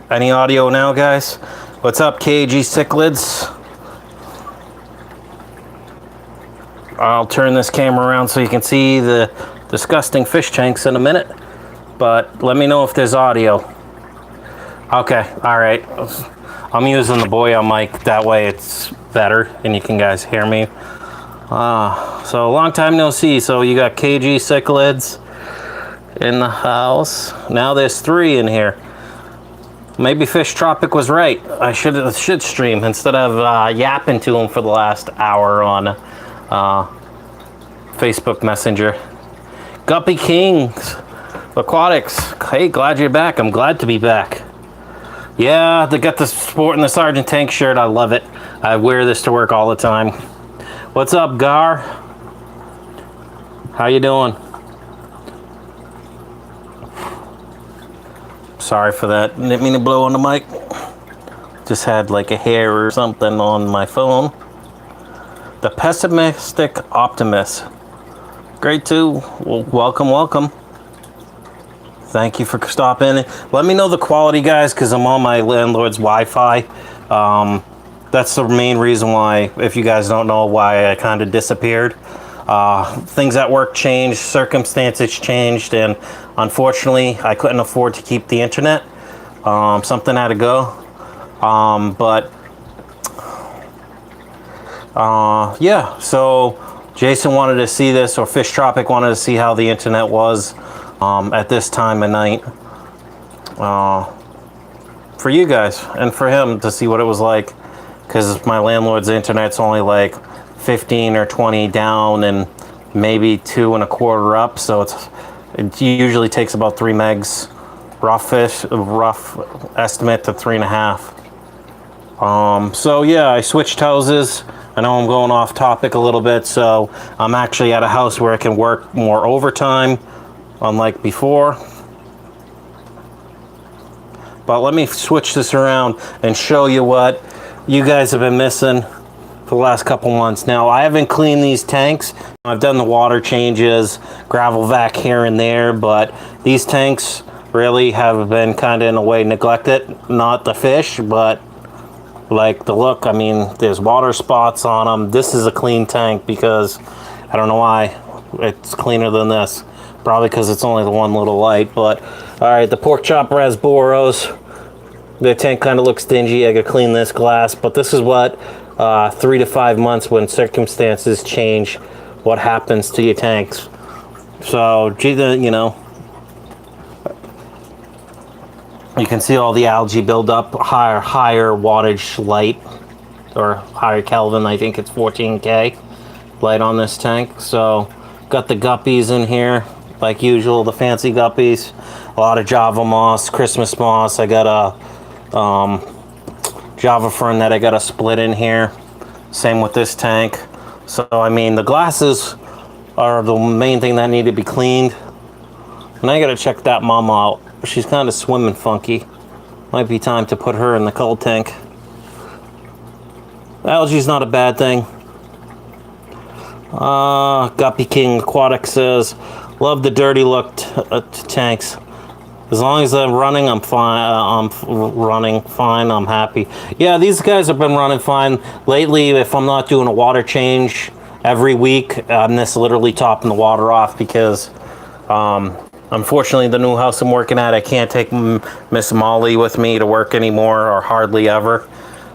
Any audio now, guys? What's up, KG Cichlids? I'll turn this camera around so you can see the disgusting fish tanks in a minute, but let me know if there's audio. Okay, all right. I'm using the Boya mic, that way it's better and you can guys hear me. So long time no see. So you got KG Cichlids in the house. Now there's 3 in here. Maybe Fish Tropic was right. I should stream instead of yapping to him for the last hour on Facebook Messenger. Guppy Kings, Aquatics. Hey, glad you're back. I'm glad to be back. Yeah, they got the sporting the Sergeant Tank shirt. I love it. I wear this to work all the time. What's up, Gar? How you doing? Sorry for that. Didn't mean to blow on the mic. Just had like a hair or something on my phone. The Pessimistic Optimist. Great too. Well, welcome. Thank you for stopping. Let me know the quality, guys, because I'm on my landlord's Wi-Fi. That's the main reason why, if you guys don't know why I kind of disappeared. Things at work changed, circumstances changed, and unfortunately I couldn't afford to keep the internet. Something had to go. Yeah, so Jason wanted to see this, or Fish Tropic wanted to see how the internet was at this time of night. For you guys, and for him to see what it was like, because my landlord's internet's only like 15 or 20 down and maybe 2 1/4 up, so it usually takes about 3 megs. Rough estimate to 3.5. So yeah, I switched houses. I know I'm going off topic a little bit, so I'm actually at a house where I can work more overtime, unlike before. But let me switch this around and show you what you guys have been missing for the last couple months. Now, I haven't cleaned these tanks. I've done the water changes, gravel vac here and there, but these tanks really have been kind of in a way neglected. Not the fish, but like the look. I mean, there's water spots on them. This is a clean tank because I don't know why it's cleaner than this. Probably because it's only the one little light. But all right, the pork chop rasboros. The tank kind of looks dingy. I gotta clean this glass, but this is what 3 to 5 months when circumstances change, what happens to your tanks. So, you know, you can see all the algae build up, higher wattage light, or higher Kelvin. I think it's 14K light on this tank. So, got the guppies in here, like usual, the fancy guppies. A lot of Java moss, Christmas moss. I got a Java fern that I got to split in here. Same with this tank. So I mean, the glasses are the main thing that need to be cleaned. And I got to check that mama out. She's kind of swimming funky. Might be time to put her in the cold tank. Algae's not a bad thing. Guppy King Aquatics says, love the dirty look tanks. As long as I'm running, I'm fine. I'm running fine. I'm happy. Yeah, these guys have been running fine lately. If I'm not doing a water change every week, I'm just literally topping the water off because, unfortunately, the new house I'm working at, I can't take Miss Molly with me to work anymore, or hardly ever.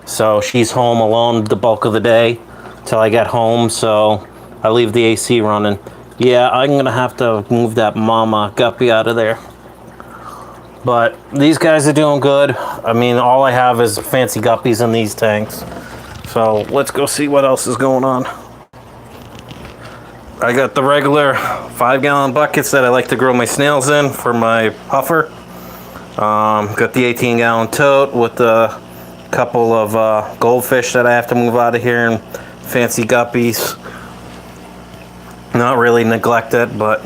So she's home alone the bulk of the day till I get home. So I leave the AC running. Yeah, I'm gonna have to move that mama guppy out of there. But these guys are doing good. I mean, all I have is fancy guppies in these tanks. So let's go see what else is going on. I got the regular 5-gallon buckets that I like to grow my snails in for my puffer. Got the 18-gallon tote with a couple of goldfish that I have to move out of here, and fancy guppies. Not really neglected, but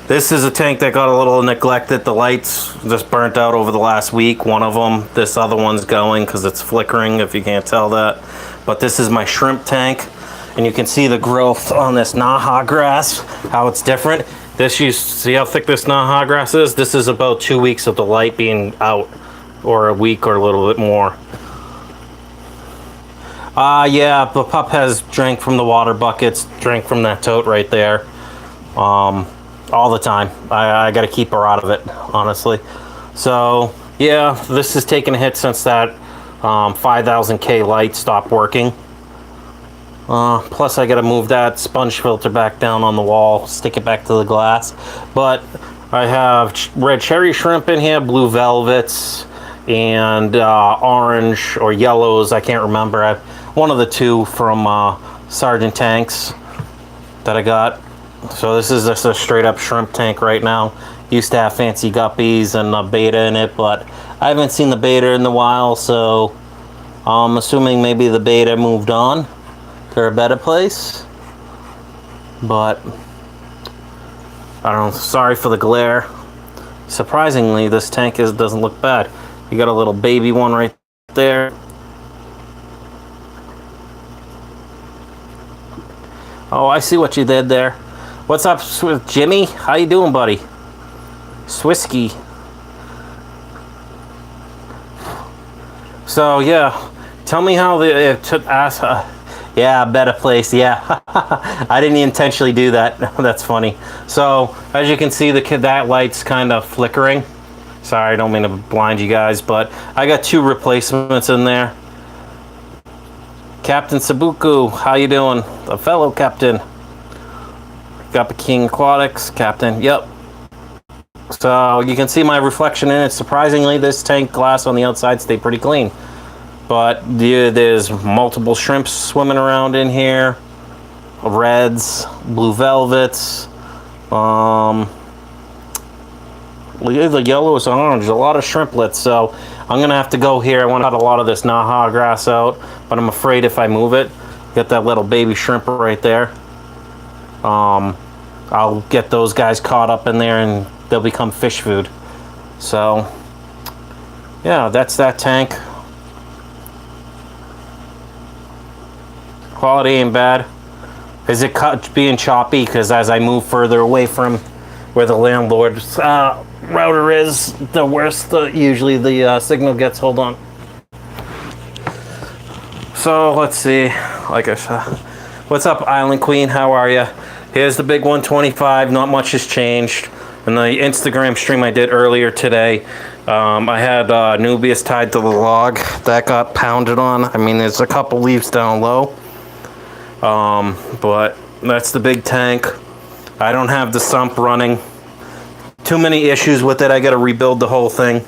this is a tank that got a little neglected. The lights just burnt out over the last week. One of them. This other one's going because it's flickering, if you can't tell that. But this is my shrimp tank. And you can see the growth on this Naha grass, how it's different. This, you see how thick this Naha grass is? This is about 2 weeks of the light being out. or a week or a little bit more. Yeah, the pup has drank from the water buckets, drank from that tote right there, all the time. I got to keep her out of it, honestly. So yeah, this has taken a hit since that 5000K light stopped working. Plus I got to move that sponge filter back down on the wall, stick it back to the glass. But I have red cherry shrimp in here, blue velvets, and orange or yellows, I can't remember. One of the two from Sergeant Tanks that I got. So this is just a straight up shrimp tank right now. Used to have fancy guppies and a beta in it, but I haven't seen the beta in a while, so I'm assuming maybe the beta moved on to a better place. But I don't know, sorry for the glare. Surprisingly, this tank doesn't look bad. You got a little baby one right there. Oh, I see what you did there. What's up, Jimmy? How you doing, buddy? Swisky. So yeah, tell me how yeah, better place. Yeah, I didn't intentionally do that. That's funny. So as you can see, that light's kind of flickering. Sorry, I don't mean to blind you guys, but I got 2 replacements in there. Captain Sabuku, how you doing? A fellow captain. Got the King Aquatics, Captain. Yep. So you can see my reflection in it. Surprisingly, this tank glass on the outside stayed pretty clean. But there's multiple shrimps swimming around in here. Reds, blue velvets, the yellows and orange, a lot of shrimplets. So I'm gonna have to go here. I want to cut a lot of this Naha grass out, but I'm afraid if I move it, get that little baby shrimp right there. I'll get those guys caught up in there and they'll become fish food. So yeah, that's that tank. Quality ain't bad. Is it being choppy? Because as I move further away from where the landlord's router is, the worse usually the signal gets. Hold on. So let's see. Like I said, what's up, Island Queen? How are you? Here's the big 125. Not much has changed. In the Instagram stream I did earlier today, I had Nubius tied to the log that got pounded on. I mean, there's a couple leaves down low, but that's the big tank. I don't have the sump running. Too many issues with it. I got to rebuild the whole thing.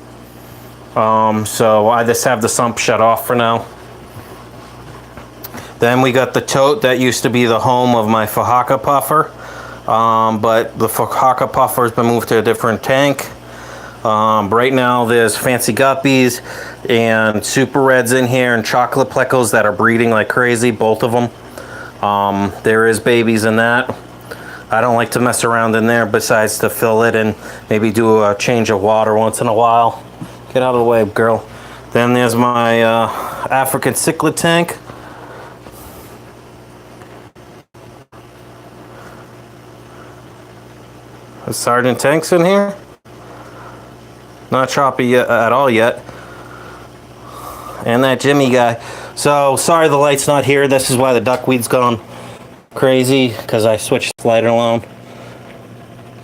So I just have the sump shut off for now. Then we got the tote that used to be the home of my Fahaka puffer. But the Fahaka puffer has been moved to a different tank. Right now there's fancy guppies and super reds in here and chocolate plecos that are breeding like crazy, both of them. There is babies in that. I don't like to mess around in there besides to fill it and maybe do a change of water once in a while. Get out of the way, girl. Then there's my African cichlid tank. Sergeant Tanks in here. Not choppy yet, at all yet. And that Jimmy guy. So sorry the light's not here. This is why the duckweed's gone crazy, because I switched the light around.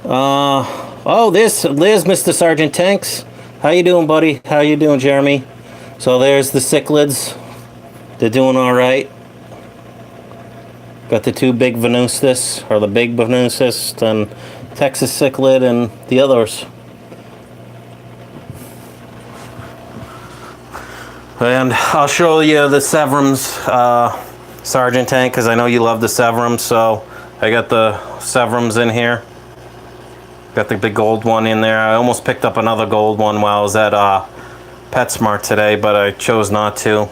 Oh, there's Mr. Sergeant Tanks. How you doing, buddy? How you doing, Jeremy? So there's the cichlids. They're doing all right. Got the 2 big Venustus, or the big Venustus, and Texas cichlid and the others. And I'll show you the Severums Sergeant Tank, because I know you love the Severums. So I got the Severums in here. Got the big gold one in there. I almost picked up another gold one while I was at PetSmart today, but I chose not to.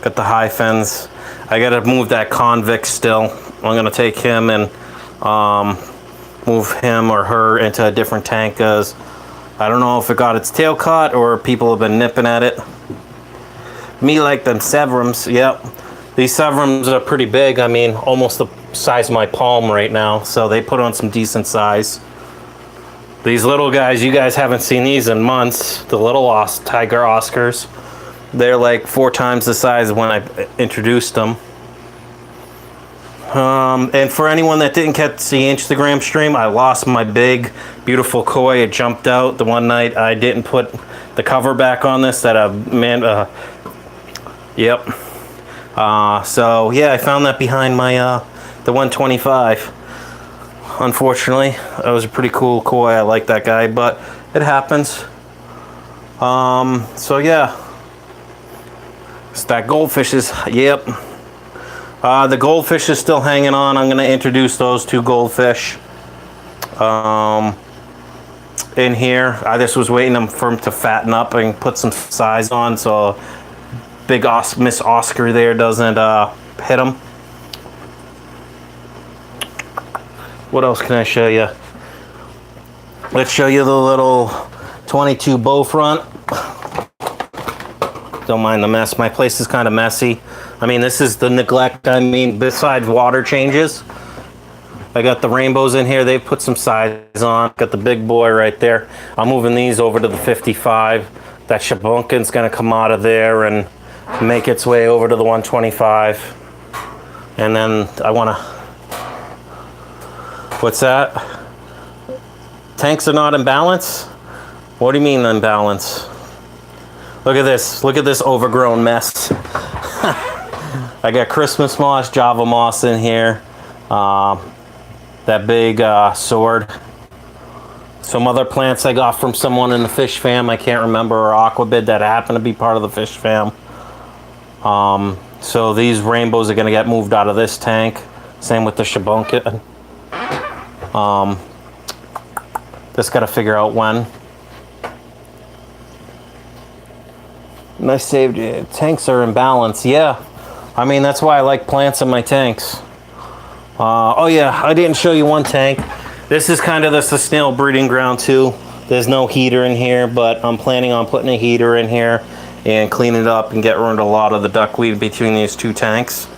Got the high fins. I got to move that convict still. I'm going to take him and move him or her into a different tank, because I don't know if it got its tail caught or people have been nipping at it. Me like them Severums. Yep, these Severums are pretty big. I mean, almost the size of my palm right now, so they put on some decent size. These little guys, you guys haven't seen these in months. The little tiger Oscars. They're like 4 times the size when I introduced them. And for anyone that didn't catch the Instagram stream, I lost my big, beautiful koi. It jumped out the one night. I didn't put the cover back on this. Yep. So yeah, I found that behind my the 125. Unfortunately, that was a pretty cool koi. I like that guy, but it happens. So yeah, Stag goldfishes. Yep. The goldfish is still hanging on. I'm going to introduce those 2 goldfish in here. I just was waiting for them to fatten up and put some size on, so big Miss Oscar there doesn't hit them. What else can I show you? Let's show you the little 22 bow front. Don't mind the mess. My place is kind of messy. I mean, this is the neglect. I mean, besides water changes, I got the rainbows in here. They've put some size on. Got the big boy right there. I'm moving these over to the 55. That shabunkin's going to come out of there and make its way over to the 125. And then I want to... What's that? Tanks are not in balance? What do you mean in balance? Look at this. Look at this overgrown mess. I got Christmas moss, Java moss in here. That big sword. Some other plants I got from someone in the fish fam. I can't remember, or aquabid that happened to be part of the fish fam. So these rainbows are going to get moved out of this tank. Same with the shabunkin. Just got to figure out when. And I saved it. Tanks are in balance. Yeah. I mean, that's why I like plants in my tanks. Oh yeah, I didn't show you one tank. This is kind of the snail breeding ground too. There's no heater in here, but I'm planning on putting a heater in here and clean it up and get rid of a lot of the duckweed between these 2 tanks.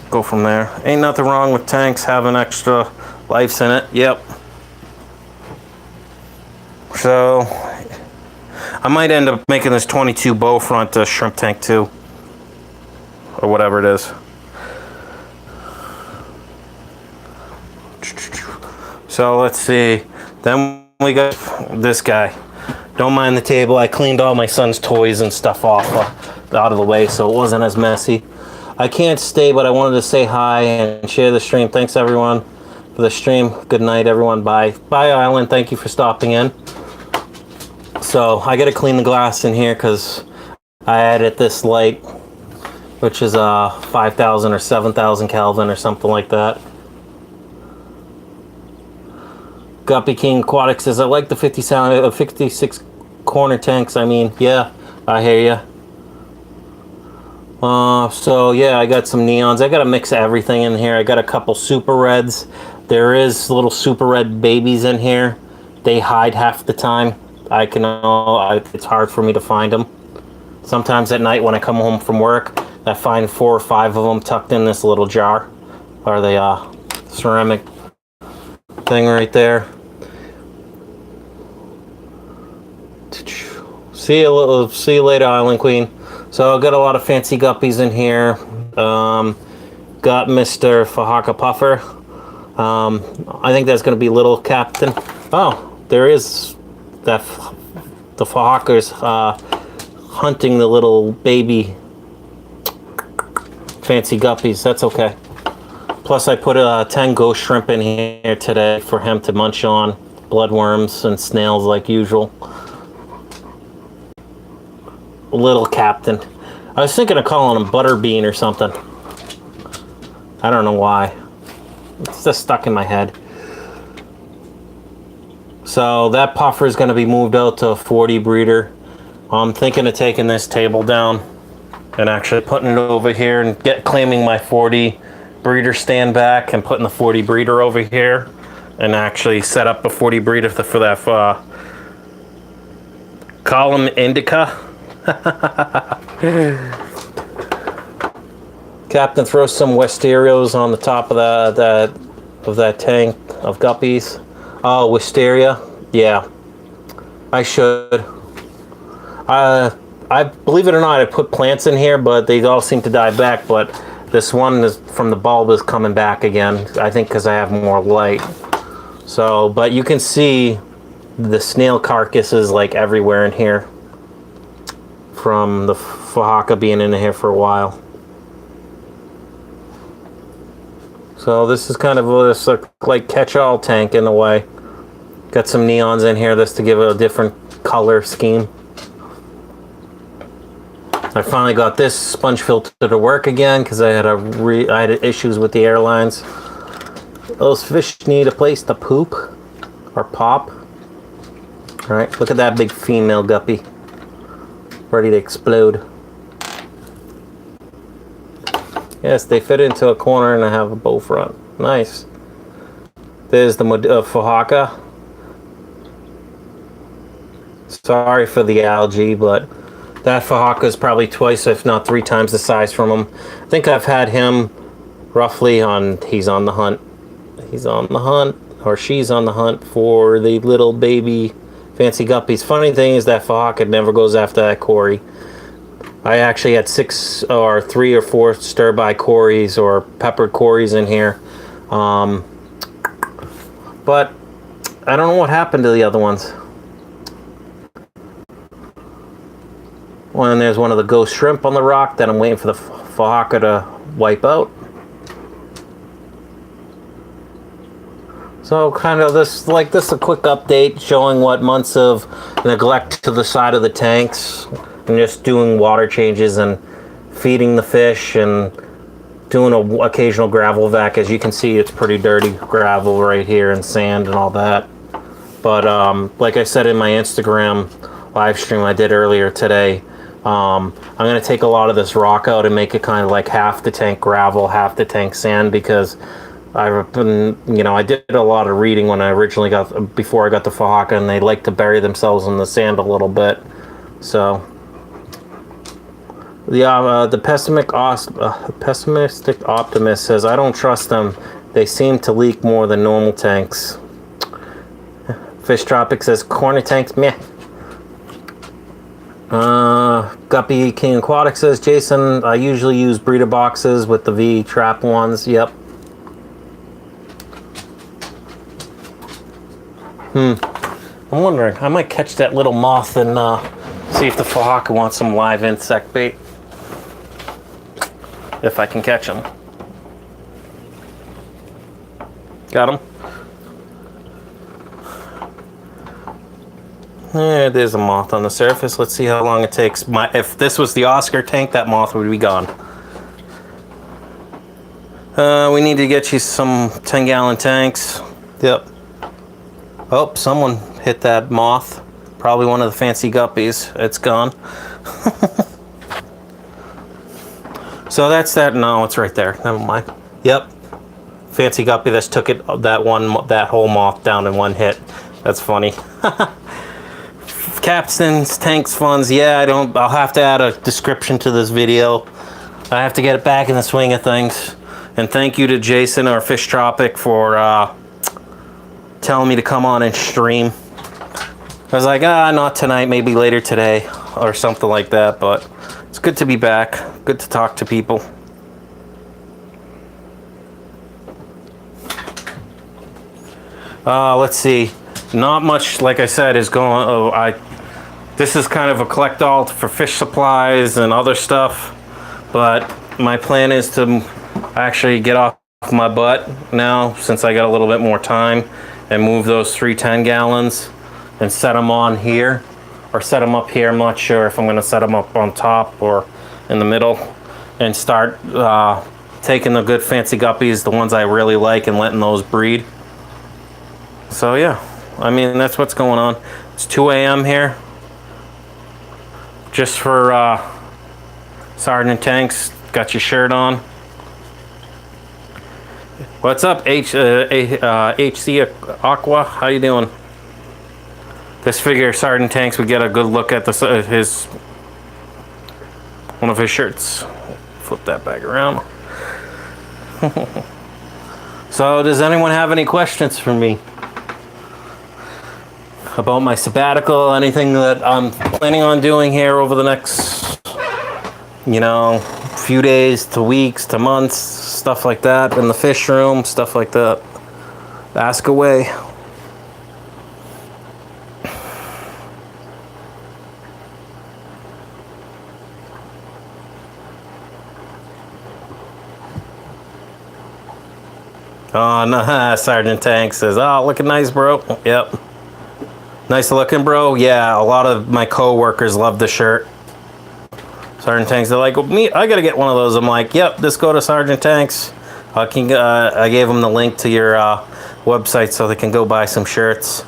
Go from there. Ain't nothing wrong with tanks having extra lives in it. Yep. So I might end up making this 22 bow front shrimp tank too, or whatever it is. So let's see. Then we got this guy. Don't mind the table. I cleaned all my son's toys and stuff off out of the way, so it wasn't as messy. I can't stay, but I wanted to say hi and share the stream. Thanks everyone for the stream. Good night everyone. Bye. Bye Island. Thank you for stopping in. So I got to clean the glass in here because I added this light, which is 5,000 or 7,000 Kelvin or something like that. Guppy King Aquatics says, I like the 56 corner tanks. I mean, yeah, I hear ya. So yeah, I got some neons. I got to mix everything in here. I got a couple super reds. There is little super red babies in here. They hide half the time. It's hard for me to find them. Sometimes at night when I come home from work, I find 4 or 5 of them tucked in this little jar, or the ceramic thing right there. See you later, Island Queen. So I got a lot of fancy guppies in here. Got Mr. Fahaka Puffer. I think that's going to be little Captain. Oh, there is the Fahaka's hunting the little baby fancy guppies. That's okay. Plus I put 10 ghost shrimp in here today for him to munch on. Bloodworms and snails like usual. Little Captain. I was thinking of calling him Butterbean or something. I don't know why. It's just stuck in my head. So that puffer is going to be moved out to a 40 breeder. I'm thinking of taking this table down and actually putting it over here and claiming my 40 breeder stand back and putting the 40 breeder over here and actually set up a 40 breeder for that column indica. Captain throws some Westerios on the top of that of that tank of guppies. Oh, wisteria. Yeah, I should. I believe it or not, I put plants in here, but they all seem to die back. But this one is from the bulb is coming back again. I think because I have more light. So, but you can see the snail carcasses like everywhere in here from the Fahaka being in here for a while. So this is kind of a like catch-all tank in a way. Got some neons in here just to give it a different color scheme. I finally got this sponge filter to work again because I had issues with the airlines. Those fish need a place to poop or pop. All right, look at that big female guppy, ready to explode. Yes, they fit into a corner and I have a bow front. Nice. There's the Fahaka. Sorry for the algae, but that Fahaka is probably twice, if not 3 times the size from him. I think I've had him roughly on, he's on the hunt. He's on the hunt, or she's on the hunt for the little baby fancy guppies. Funny thing is that Fahaka never goes after that Cory. I actually had 3 or 4 stir-by Corys or peppered Corys in here. But I don't know what happened to the other ones. When there's one of the ghost shrimp on the rock that I'm waiting for the Fahaka to wipe out. So kind of this a quick update showing what months of neglect to the side of the tanks and just doing water changes and feeding the fish and doing an occasional gravel vac. As you can see, it's pretty dirty gravel right here and sand and all that. But like I said in my Instagram live stream I did earlier today, I'm going to take a lot of this rock out and make it kind of like half the tank gravel, half the tank sand, because I've been, I did a lot of reading when I originally before I got the Fahaka, and they like to bury themselves in the sand a little bit. So, the pessimistic optimist says, I don't trust them. They seem to leak more than normal tanks. Fish Tropic says, corner tanks, meh. Guppy King Aquatics says, Jason, I usually use breeder boxes with the V trap ones. Yep. I'm wondering, I might catch that little moth and see if the Fahaka wants some live insect bait. If I can catch him. Got him? There's a moth on the surface. Let's see how long it takes. If this was the Oscar tank, that moth would be gone. We need to get you some 10-gallon tanks. Yep. Oh, someone hit that moth. Probably one of the fancy guppies. It's gone. So that's that. No, it's right there. Never mind. Yep. Fancy guppy that took that whole moth down in one hit. That's funny. Captains, tanks, funds. Yeah, I'll have to add a description to this video. I have to get it back in the swing of things. And thank you to Jason or Fish Tropic for telling me to come on and stream. I was like, not tonight, maybe later today or something like that. But it's good to be back. Good to talk to people. Let's see. Not much, like I said, is going. This is kind of a collect all for fish supplies and other stuff. But my plan is to actually get off my butt now, since I got a little bit more time, and move those 3 10-gallons and set them on here, or set them up here. I'm not sure if I'm going to set them up on top or in the middle, and start taking the good fancy guppies, the ones I really like, and letting those breed. So yeah, I mean, that's what's going on. It's 2 a.m. here. Just for Sergeant Tanks, got your shirt on. What's up, HC Aqua? How you doing? This figure, Sergeant Tanks, we get a good look at one of his shirts. Flip that back around. So does anyone have any questions for me about my sabbatical, anything that I'm planning on doing here over the next, you know, few days to weeks to months, stuff like that, in the fish room, stuff like that? Ask away. Oh, no, Sergeant Tank says, oh, looking nice, bro. Yep. Nice looking, bro. Yeah, a lot of my co-workers love the shirt. Sergeant Tanks, they're like, well, me, I gotta get one of those. I'm like, yep, just go to Sergeant Tanks. I gave them the link to your website so they can go buy some shirts.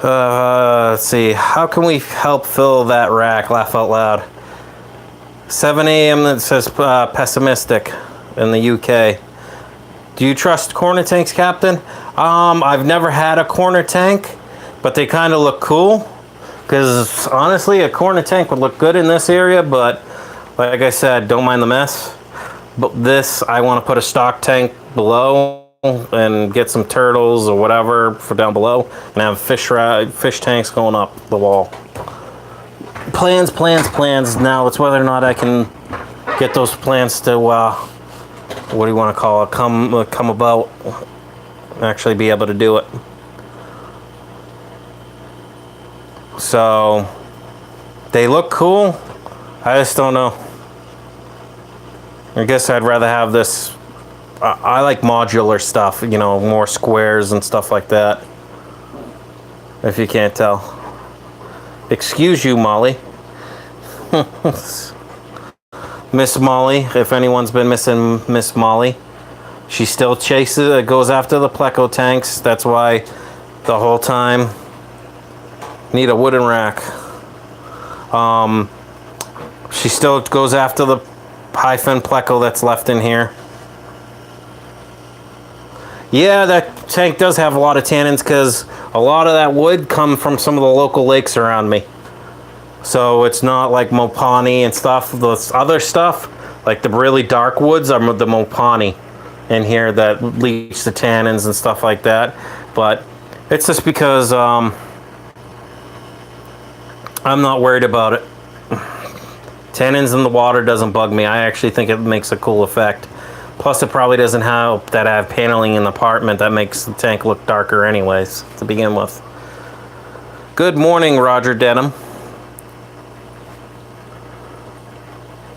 Let's see. How can we help fill that rack? Laugh out loud. 7 a.m. that says pessimistic in the UK. Do you trust corner tanks, Captain? I've never had a corner tank, but they kind of look cool. Because honestly, a corner tank would look good in this area, but like I said, don't mind the mess. But this, I want to put a stock tank below and get some turtles or whatever for down below, and have fish tanks going up the wall. Plans. Now it's whether or not I can get those plans to, what do you want to call it, come about, actually be able to do it. So, they look cool. I just don't know. I guess I'd rather have this, I like modular stuff, you know, more squares and stuff like that. If you can't tell. Excuse you, Molly. Miss Molly, if anyone's been missing Miss Molly, she still goes after the pleco tanks. That's why the whole time need a wooden rack. She still goes after the high fin pleco that's left in here. Yeah, that tank does have a lot of tannins because a lot of that wood come from some of the local lakes around me. So it's not like Mopani and stuff. This other stuff, like the really dark woods, are the Mopani in here that leach the tannins and stuff like that. But it's just because I'm not worried about it. Tannins in the water doesn't bug me. I actually think it makes a cool effect. Plus, it probably doesn't help that I have paneling in the apartment that makes the tank look darker anyways, to begin with. Good morning, Roger Denham.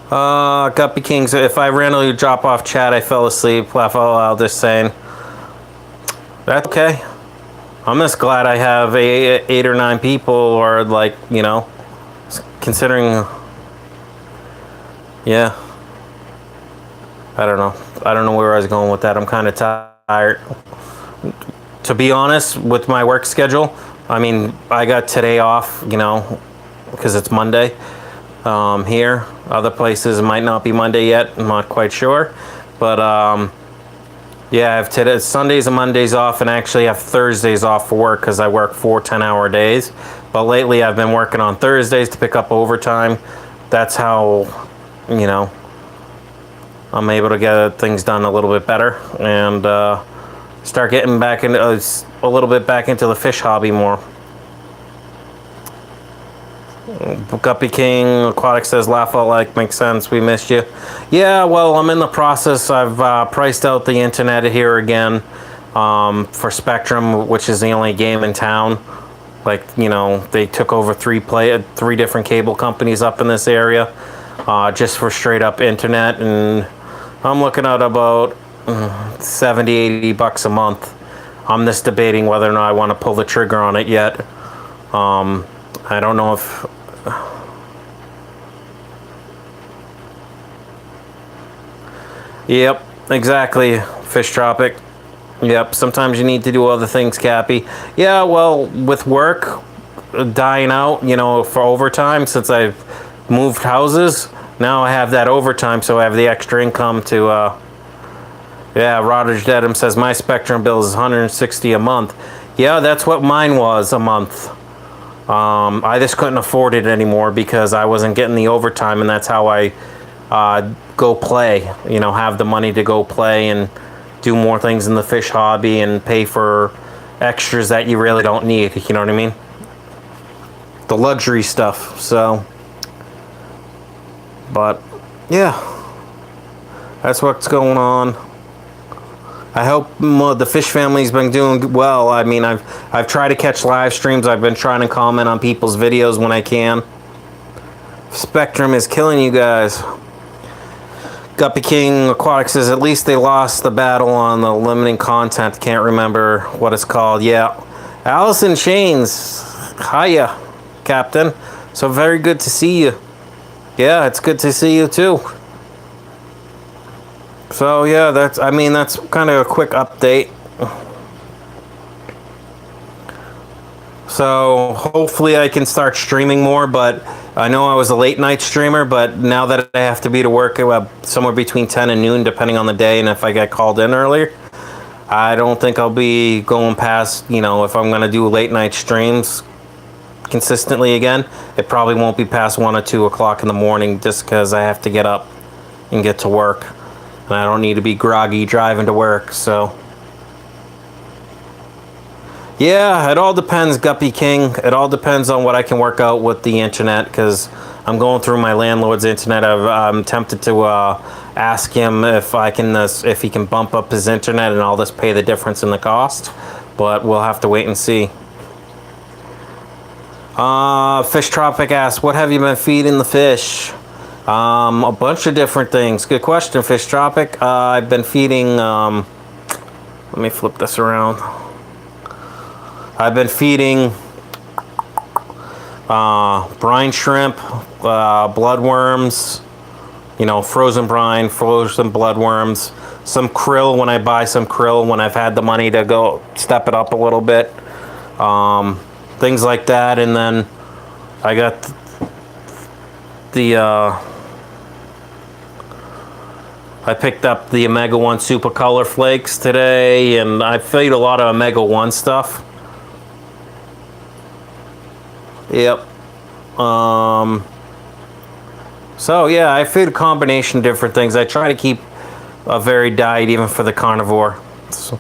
Guppy Kings, if I randomly drop off chat, I fell asleep. Laugh out loud, just saying. That's okay. I'm just glad I have 8 or 9 people, or like, you know, considering, yeah. I don't know where I was going with that. I'm kind of tired. To be honest, with my work schedule, I mean, I got today off, you know, because it's Monday here. Other places it might not be Monday yet. I'm not quite sure. But, yeah, I have today, Sundays and Mondays off, and actually have Thursdays off for work because I work 4 10-hour days. But lately I've been working on Thursdays to pick up overtime. That's how, you know, I'm able to get things done a little bit better and start getting back into a little bit back into the fish hobby more. Guppy King Aquatics says, laugh out like, makes sense, we missed you. Yeah, well, I'm in the process. I've priced out the internet here again for Spectrum, which is the only game in town. Like, you know, they took over 3 different cable companies up in this area just for straight up internet, and I'm looking at about 70, 80 bucks a month. I'm just debating whether or not I want to pull the trigger on it yet. I don't know if... Yep, exactly, Fish Tropic. Yep, sometimes you need to do other things, Cappy. Yeah, well, with work dying out, you know, for overtime, since I've moved houses, now I have that overtime, so I have the extra income to, yeah, Rodage Dedham says, my Spectrum bill is $160 a month. Yeah, that's what mine was a month. I just couldn't afford it anymore because I wasn't getting the overtime, and that's how I go play, you know, have the money to go play and do more things in the fish hobby and pay for extras that you really don't need, you know what I mean? The luxury stuff. So, but yeah, that's what's going on. I hope the fish family's been doing well. I mean, I've tried to catch live streams. I've been trying to comment on people's videos when I can. Spectrum is killing you guys. Guppy King Aquatics says at least they lost the battle on the limiting content. Can't remember what it's called. Yeah. Allison Chains. Hiya, Captain. So very good to see you. Yeah, it's good to see you too. So yeah, that's kind of a quick update. So hopefully I can start streaming more, but I know I was a late night streamer, but now that I have to be to work somewhere between 10 and noon, depending on the day, and if I get called in earlier, I don't think I'll be going past, you know, if I'm going to do late night streams consistently again, it probably won't be past 1 or 2 o'clock in the morning, just because I have to get up and get to work. And I don't need to be groggy driving to work, so. Yeah, it all depends, Guppy King. It all depends on what I can work out with the internet, because I'm going through my landlord's internet. I'm tempted to ask him if if he can bump up his internet, and I'll just pay the difference in the cost. But we'll have to wait and see. Fish Tropic asks, what have you been feeding the fish? A bunch of different things. Good question, Fish Tropic. I've been feeding, let me flip this around. I've been feeding brine shrimp, bloodworms, you know, frozen brine, frozen bloodworms, some krill when I buy some krill when I've had the money to go step it up a little bit, things like that. And then I got I picked up the Omega-1 Super Color Flakes today, and I feed a lot of Omega-1 stuff. Yep. So yeah, I feed a combination of different things. I try to keep a varied diet even for the carnivore. So,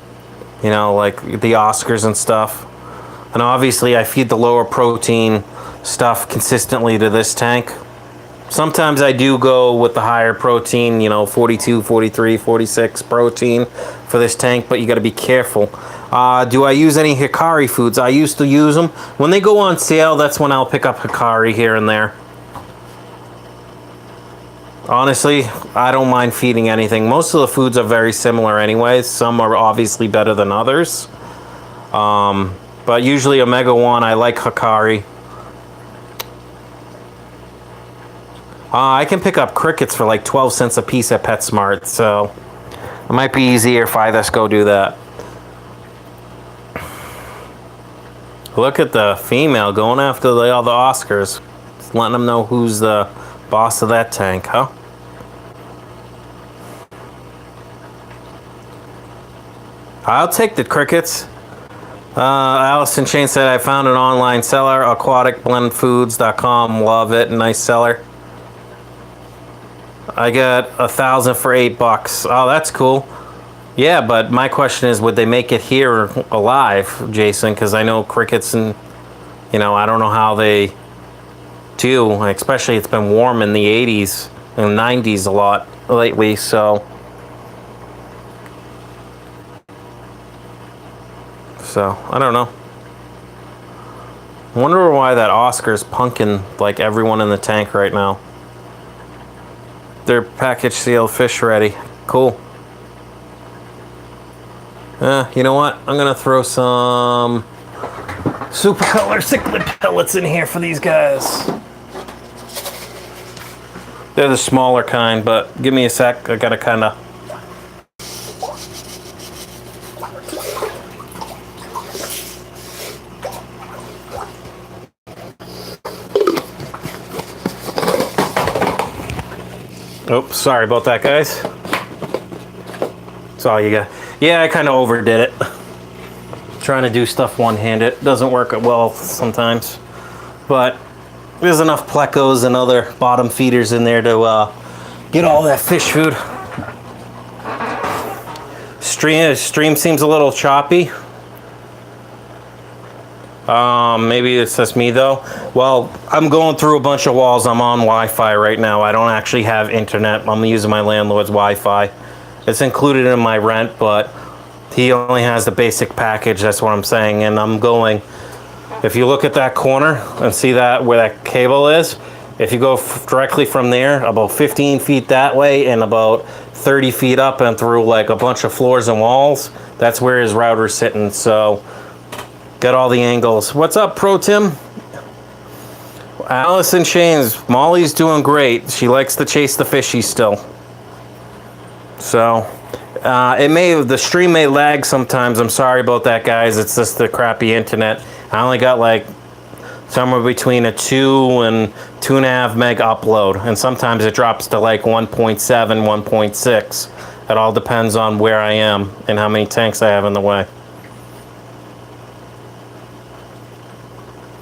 you know, like the Oscars and stuff. And obviously I feed the lower protein stuff consistently to this tank. Sometimes I do go with the higher protein, you know, 42, 43, 46 protein for this tank, but you got to be careful. Do I use any Hikari foods? I used to use them. When they go on sale, that's when I'll pick up Hikari here and there. Honestly, I don't mind feeding anything. Most of the foods are very similar anyways. Some are obviously better than others. But usually Omega-1, I like Hikari. I can pick up crickets for like 12 cents a piece at PetSmart, so it might be easier if I just go do that. Look at the female going after all the Oscars. Just letting them know who's the boss of that tank, huh? I'll take the crickets. Allison Shane said, I found an online seller, aquaticblendfoods.com. Love it. Nice seller. I got 1,000 for $8. Oh, that's cool. Yeah, but my question is, would they make it here alive, Jason? Because I know crickets and, you know, I don't know how they do. Especially it's been warm in the 80s and 90s a lot lately, so. So, I don't know. I wonder why that Oscar's punking like everyone in the tank right now. They're package sealed, fish ready. Cool. You know what? I'm gonna throw some Super Color Cichlid pellets in here for these guys. They're the smaller kind, but give me a sec. I gotta kinda. Oh, sorry about that, guys. That's all you got. Yeah, I kind of overdid it. Trying to do stuff one-handed doesn't work well sometimes. But there's enough plecos and other bottom feeders in there to Get all that fish food. Stream seems a little choppy. Maybe it's just me though. Well, I'm going through a bunch of walls. I'm on Wi-Fi right now. I don't actually have internet. I'm using my landlord's Wi-Fi. It's included in my rent, but he only has the basic package. That's what I'm saying. And I'm going, if you look at that corner and see that where that cable is, if you go directly from there, about 15 feet that way and about 30 feet up and through like a bunch of floors and walls, that's where his router's sitting. So got all the angles. What's up, Pro Tim? Allison Shanes, Molly's doing great. She likes to chase the fishies still. So the stream may lag sometimes. I'm sorry about that, guys. It's just the crappy internet. I only got like somewhere between a 2 and 2.5 meg upload, and sometimes it drops to like 1.7, 1.6. It all depends on where I am and how many tanks I have in the way.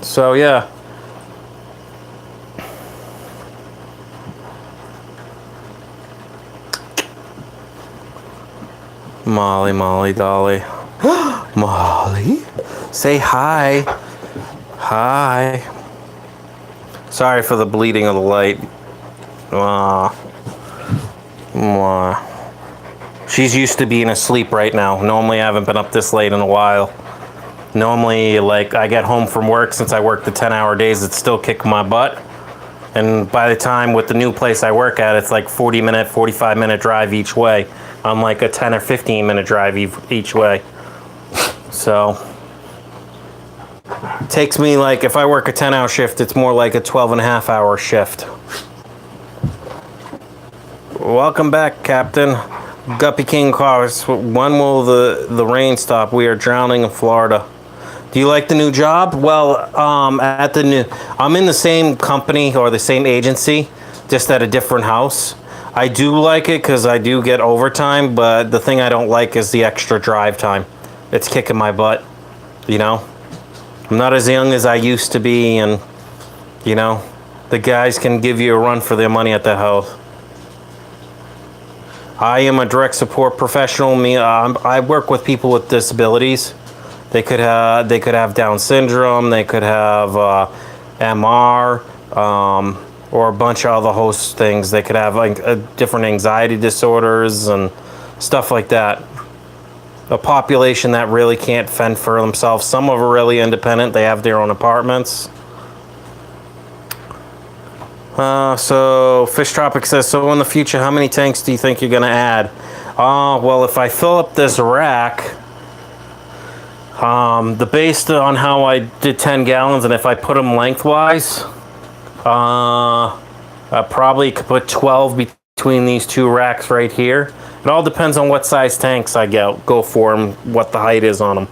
So yeah. Molly, Dolly. Molly, say hi. Hi. Sorry for the bleeding of the light. She's used to being asleep right now. Normally I haven't been up this late in a while. Normally, like, I get home from work, since I work the 10-hour days, it's still kicking my butt. And by the time with the new place I work at, it's like 40-minute, 45-minute drive each way. I'm like a 10 or 15-minute drive each way. So it takes me, like, if I work a 10-hour shift, it's more like a 12.5-hour shift. Welcome back, Captain. Guppy King Cars. When will the rain stop? We are drowning in Florida. Do you like the new job? Well, I'm in the same company or the same agency, just at a different house. I do like it because I do get overtime, but the thing I don't like is the extra drive time. It's kicking my butt, you know? I'm not as young as I used to be, and, you know, the guys can give you a run for their money at the house. I am a direct support professional. I work with people with disabilities. They could have Down syndrome. They could have MR, or a bunch of other host things. They could have like different anxiety disorders and stuff like that. A population that really can't fend for themselves. Some of them are really independent. They have their own apartments. So Fish Tropic says, so in the future, how many tanks do you think you're going to add? Well, if I fill up this rack, based on how I did 10 gallons, and if I put them lengthwise, I probably could put 12 between these two racks right here. It all depends on what size tanks I go for and what the height is on them.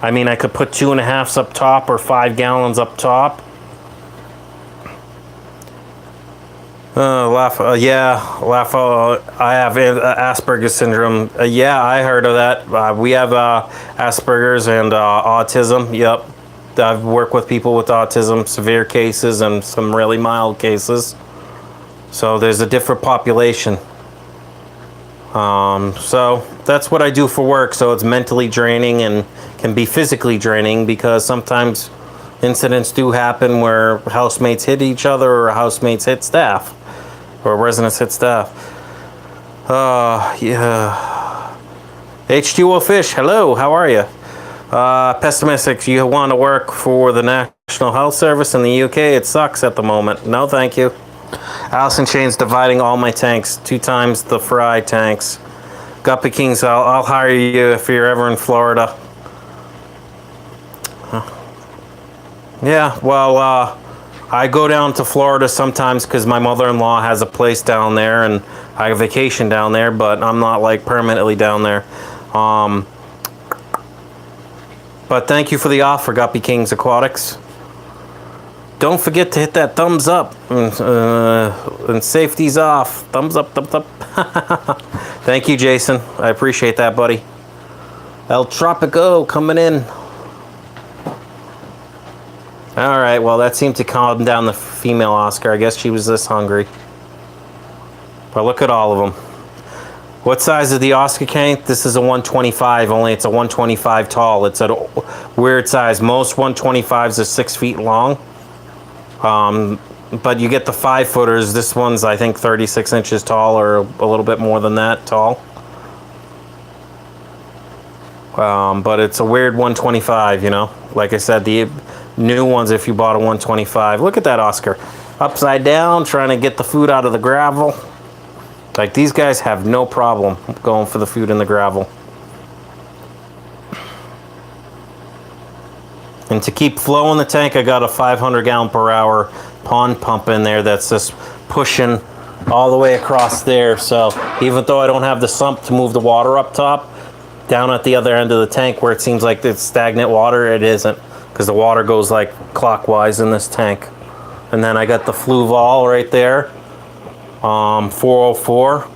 I mean, I could put 2.5s up top or 5 gallons up top. I have Asperger's syndrome. Yeah, I heard of that. We have Asperger's and autism. Yep. I've worked with people with autism, severe cases and some really mild cases. So there's a different population. So that's what I do for work. So it's mentally draining and can be physically draining, because sometimes incidents do happen where housemates hit each other or housemates hit staff. Or residents hit staff. Yeah. H2O Fish, hello, how are you? Pessimistic, you want to work for the National Health Service in the UK? It sucks at the moment. No, thank you. Allison Shane's dividing all my tanks, 2 times the fry tanks. Guppy Kings, I'll hire you if you're ever in Florida. Yeah, well, I go down to Florida sometimes because my mother-in-law has a place down there and I vacation down there, but I'm not like permanently down there. But thank you for the offer, Guppy Kings Aquatics. Don't forget to hit that thumbs up and safety's off. Thumbs up, thumbs up. Thank you, Jason. I appreciate that, buddy. El Tropico coming in. All right, well, that seemed to calm down the female Oscar. I guess she was this hungry. But look at all of them. What size is the Oscar tank? This is a 125, only it's a 125 tall. It's a weird size. Most 125s are 6 feet long. But you get the 5-footers. This one's, I think, 36 inches tall, or a little bit more than that tall. But it's a weird 125, you know. Like I said, the new ones, if you bought a 125. Look at that Oscar. Upside down, trying to get the food out of the gravel. Like, these guys have no problem going for the food in the gravel. And to keep flow in the tank, I got a 500 gallon per hour pond pump in there that's just pushing all the way across there. So even though I don't have the sump to move the water up top, down at the other end of the tank where it seems like it's stagnant water, it isn't, because the water goes like clockwise in this tank. And then I got the Fluval right there, 404,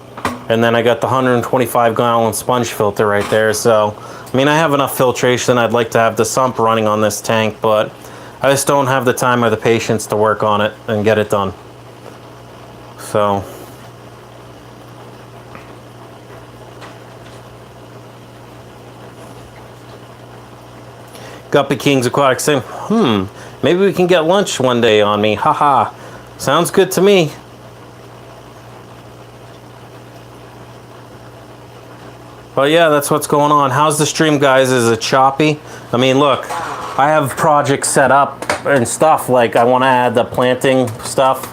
and then I got the 125 gallon sponge filter right there. So I mean, I have enough filtration. I'd like to have the sump running on this tank, but I just don't have the time or the patience to work on it and get it done. So Guppy King's Aquatics saying, maybe we can get lunch one day on me. Haha. Sounds good to me. But yeah, that's what's going on. How's the stream, guys? Is it choppy? I mean, look, I have projects set up and stuff. Like, I want to add the planting stuff.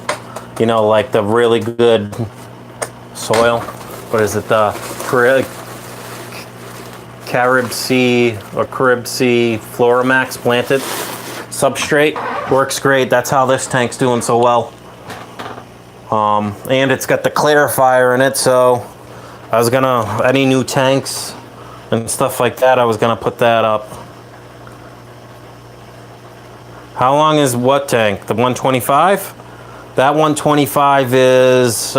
You know, like the really good soil. What is it? The Carib Sea Floramax planted substrate. Works great. That's how this tank's doing so well. And it's got the clarifier in it, so I was gonna, any new tanks and stuff like that, I was gonna put that up. How long is what tank? The 125? That 125 is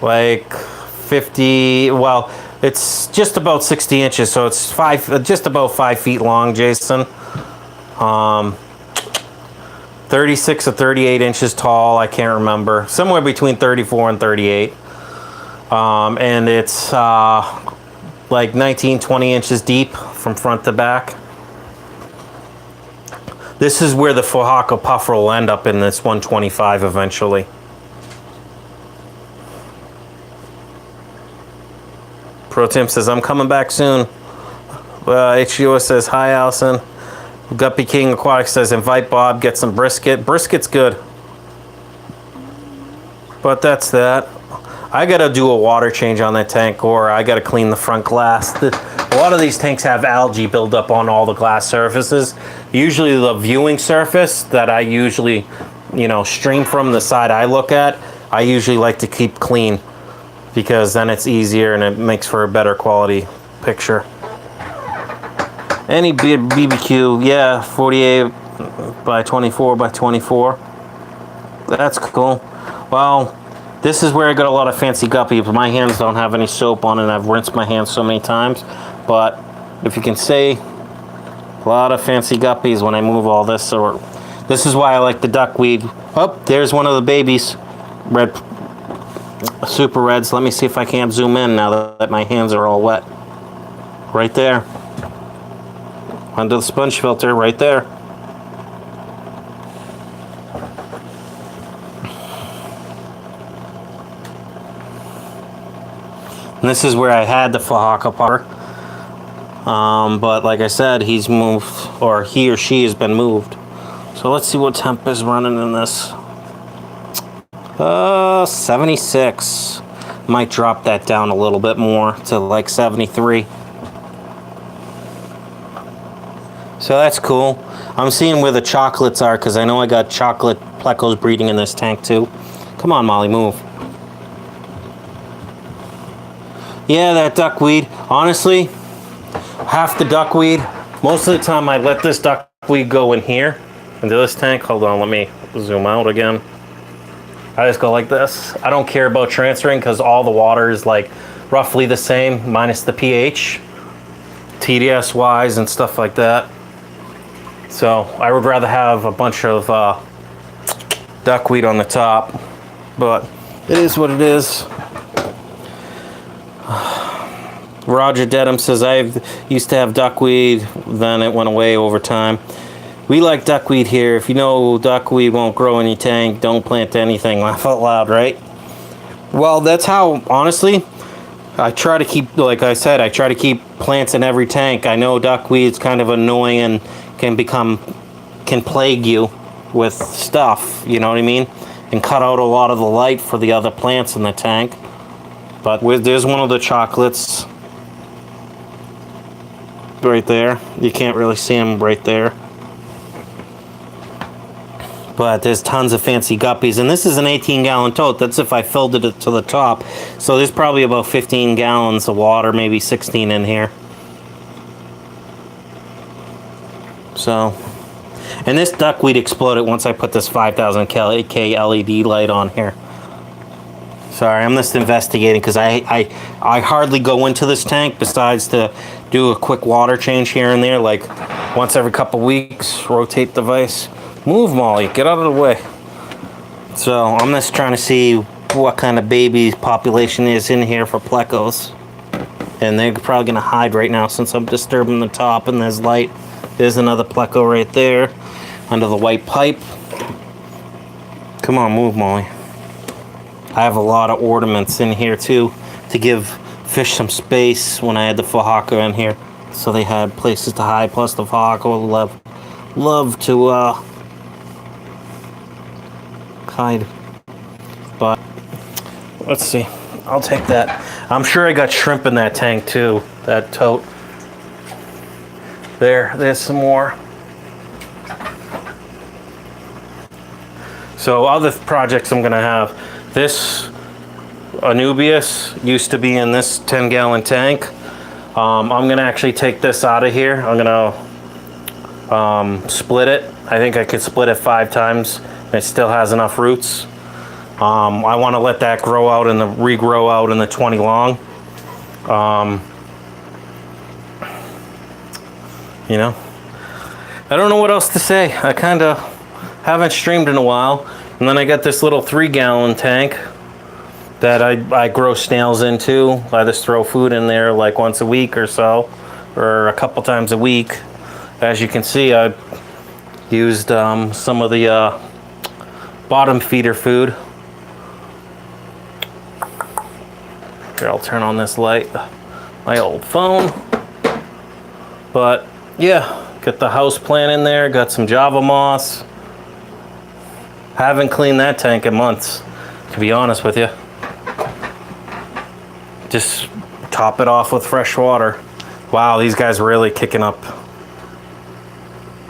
like 50, well, it's just about 60 inches, so it's just about 5 feet long, Jason. 36 or 38 inches tall, I can't remember. Somewhere between 34 and 38. And it's like 19, 20 inches deep from front to back. This is where the Fohaka puffer will end up in this 125 eventually. Pro Tim says, I'm coming back soon. HUO says, hi, Allison. Guppy King Aquatics says, invite Bob, get some brisket. Brisket's good. But that's that. I gotta do a water change on that tank, or I gotta clean the front glass. A lot of these tanks have algae build up on all the glass surfaces. Usually the viewing surface that I usually, you know, stream from the side I look at, I usually like to keep clean, because then it's easier and it makes for a better quality picture. Any BBQ, yeah, 48 by 24 by 24. That's cool. Well, this is where I got a lot of fancy guppies, but my hands don't have any soap on it, and I've rinsed my hands so many times. But if you can see, a lot of fancy guppies when I move all this. Or this is why I like the duckweed. Oh, there's one of the babies. Red, super reds. Let me see if I can't zoom in now that my hands are all wet. Right there. Under the sponge filter, right there. And this is where I had the Fohaka puffer. But like I said, he's moved, or he or she has been moved. So let's see what temp is running in this. 76. Might drop that down a little bit more to like 73. So that's cool. I'm seeing where the chocolates are, because I know I got chocolate plecos breeding in this tank too. Come on, Molly, move. Yeah, that duckweed. Honestly, half the duckweed. Most of the time I let this duckweed go in here into this tank. Hold on, let me zoom out again. I just go like this. I don't care about transferring, because all the water is like roughly the same, minus the pH, TDS wise and stuff like that. So I would rather have a bunch of duckweed on the top. but it is what it is. Roger Dedham says, I used to have duckweed, then it went away over time. We like duckweed here. If you know duckweed won't grow in your tank, don't plant anything. Laugh out loud, right? Well, that's how, honestly, I try to keep, like I said, I try to keep plants in every tank. I know duckweed's kind of annoying and can plague you with stuff, you know what I mean? And cut out a lot of the light for the other plants in the tank. But there's one of the chocolates right there. You can't really see them right there. But there's tons of fancy guppies. And this is an 18-gallon tote. That's if I filled it to the top. So there's probably about 15 gallons of water, maybe 16 in here. So, and this duckweed exploded once I put this 5,000 K LED light on here. Sorry, I'm just investigating because I hardly go into this tank besides to do a quick water change here and there, like once every couple weeks, rotate the vise. Move, Molly, get out of the way. So I'm just trying to see what kind of baby population is in here for plecos. And they're probably gonna hide right now since I'm disturbing the top and there's light. There's another pleco right there under the white pipe. Come on, move, Molly. I have a lot of ornaments in here too to give fish some space when I had the fajaka in here, so they had places to hide. Plus the fajaka would love to hide. But let's see, I'll take that. I'm sure I got shrimp in that tank too, that tote. There's some more. So other projects I'm gonna have. This Anubias used to be in this 10-gallon tank. I'm gonna actually take this out of here. I'm gonna split it. I think I could split it 5 times. It still has enough roots. I want to let that grow out and regrow out in the 20 long. You know, I don't know what else to say. I kind of haven't streamed in a while. And then I got this little 3-gallon tank that I grow snails into. I just throw food in there like once a week or so, or a couple times a week. As you can see, I used some of the bottom feeder food. Here, I'll turn on this light, my old phone. But yeah, got the house plant in there, got some Java moss. Haven't cleaned that tank in months, to be honest with you. Just top it off with fresh water. Wow, these guys are really kicking up.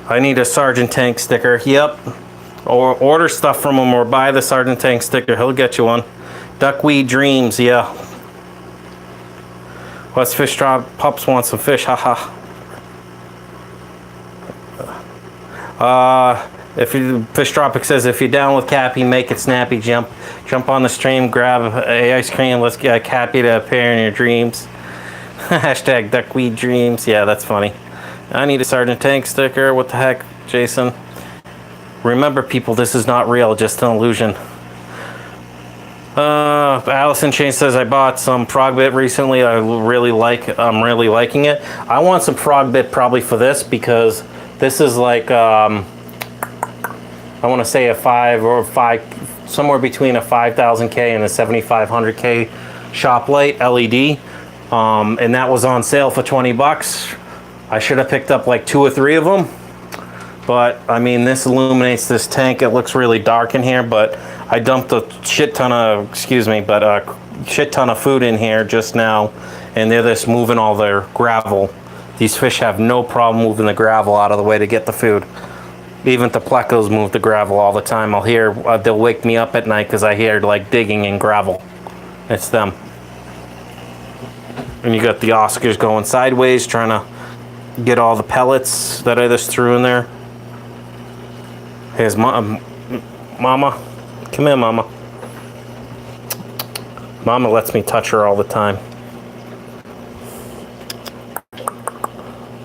I need a Sergeant Tank sticker. Yep. Or order stuff from him or buy the Sergeant Tank sticker. He'll get you one. Duckweed Dreams, yeah. What's Fish Drop? Pups want some fish, haha. If you, Fish Tropic says, if you're down with Cappy, make it snappy. Jump on the stream, grab a ice cream. Let's get Cappy to appear in your dreams. Hashtag Duckweed Dreams. Yeah, that's funny. I need a Sergeant Tank sticker. What the heck, Jason? Remember, people, this is not real, just an illusion. Allison Chain says, I bought some frog bit recently. I'm really liking it. I want some frog bit probably for this because this is like I want to say a 5 somewhere between a 5,000K and a 7,500K shop light LED, and that was on sale for 20 bucks. I should have picked up like 2 or 3 of them, but I mean, this illuminates this tank. It looks really dark in here, but I dumped a shit ton of, shit ton of food in here just now, and they're just moving all their gravel. These fish have no problem moving the gravel out of the way to get the food. Even the plecos move the gravel all the time. I'll hear, they'll wake me up at night because I hear like digging in gravel. It's them. And you got the Oscars going sideways, trying to get all the pellets that I just threw in there. Here's Mama. Come here, Mama. Mama lets me touch her all the time.